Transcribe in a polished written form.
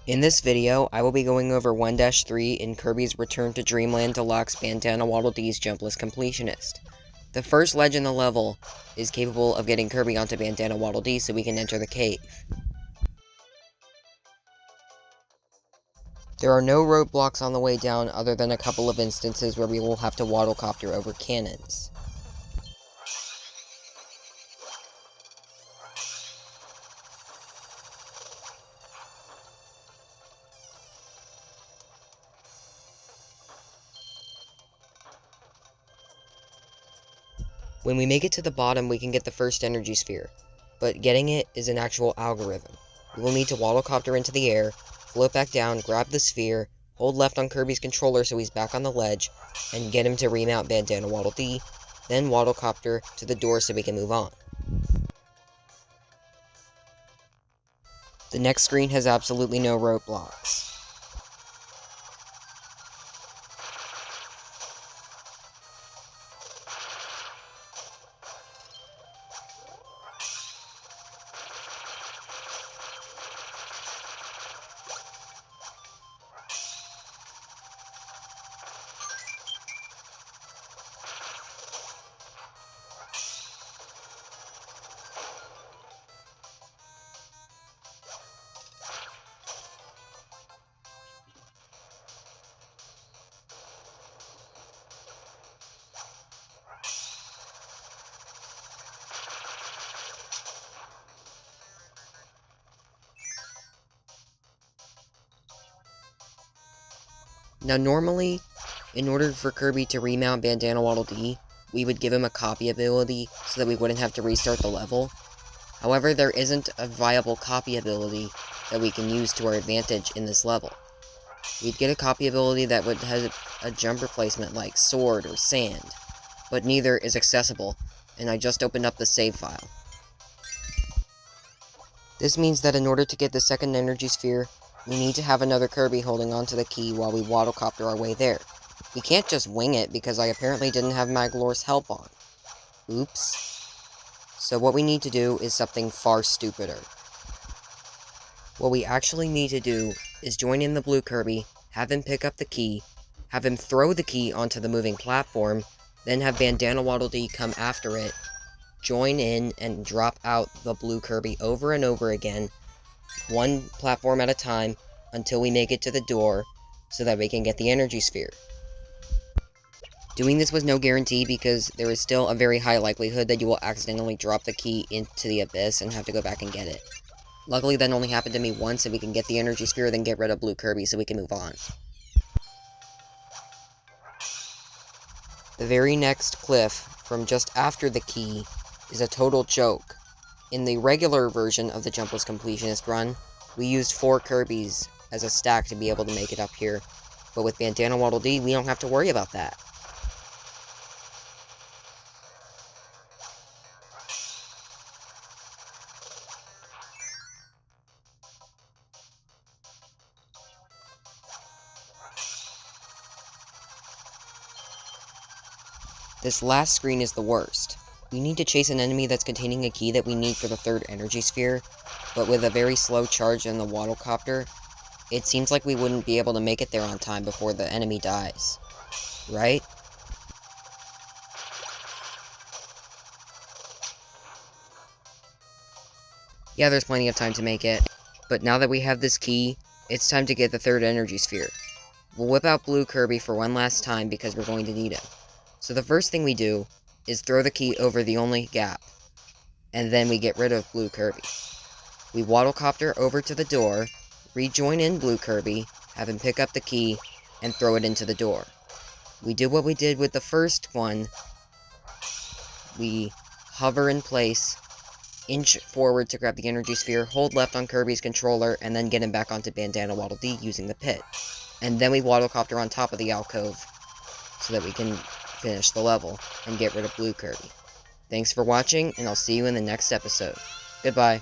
In this video, I will be going over 1-3 in Kirby's Return to Dreamland Deluxe Bandana Waddle Dee's Jumpless Completionist. The first ledge in the level is capable of getting Kirby onto Bandana Waddle Dee so we can enter the cave. There are no roadblocks on the way down other than a couple of instances where we will have to waddlecopter over cannons. When we make it to the bottom, we can get the first energy sphere, but getting it is an actual algorithm. We will need to waddlecopter into the air, float back down, grab the sphere, hold left on Kirby's controller so he's back on the ledge, and get him to remount Bandana Waddle Dee, then waddlecopter to the door so we can move on. The next screen has absolutely no roadblocks. Now normally, in order for Kirby to remount Bandana Waddle Dee, we would give him a copy ability so that we wouldn't have to restart the level. However, there isn't a viable copy ability that we can use to our advantage in this level. We'd get a copy ability that would have a jump replacement like sword or sand, but neither is accessible, and I just opened up the save file. This means that in order to get the second energy sphere, we need to have another Kirby holding onto the key while we waddlecopter our way there. We can't just wing it because I apparently didn't have Maglor's help on. Oops. So what we need to do is something far stupider. What we actually need to do is join in the blue Kirby, have him pick up the key, have him throw the key onto the moving platform, then have Bandana Waddle Dee come after it, join in and drop out the blue Kirby over and over again, one platform at a time, until we make it to the door, so that we can get the energy sphere. Doing this was no guarantee because there is still a very high likelihood that you will accidentally drop the key into the abyss and have to go back and get it. Luckily that only happened to me once and we can get the energy sphere, then get rid of blue Kirby so we can move on. The very next cliff, from just after the key, is a total joke. In the regular version of the Jumpless Completionist run, we used 4 Kirbys as a stack to be able to make it up here, but with Bandana Waddle Dee, we don't have to worry about that. This last screen is the worst. We need to chase an enemy that's containing a key that we need for the third energy sphere, but with a very slow charge in the waddlecopter, it seems like we wouldn't be able to make it there on time before the enemy dies. Right? Yeah, there's plenty of time to make it, but now that we have this key, it's time to get the third energy sphere. We'll whip out blue Kirby for one last time because we're going to need him. So the first thing we do is throw the key over the only gap, and then we get rid of blue Kirby. We waddlecopter over to the door, rejoin in blue Kirby, have him pick up the key, and throw it into the door. We do what we did with the first one. We hover in place, inch forward to grab the energy sphere, hold left on Kirby's controller, and then get him back onto Bandana Waddle Dee using the pit. And then we waddlecopter on top of the alcove, so that we can finish the level and get rid of blue Kirby. Thanks for watching, and I'll see you in the next episode. Goodbye.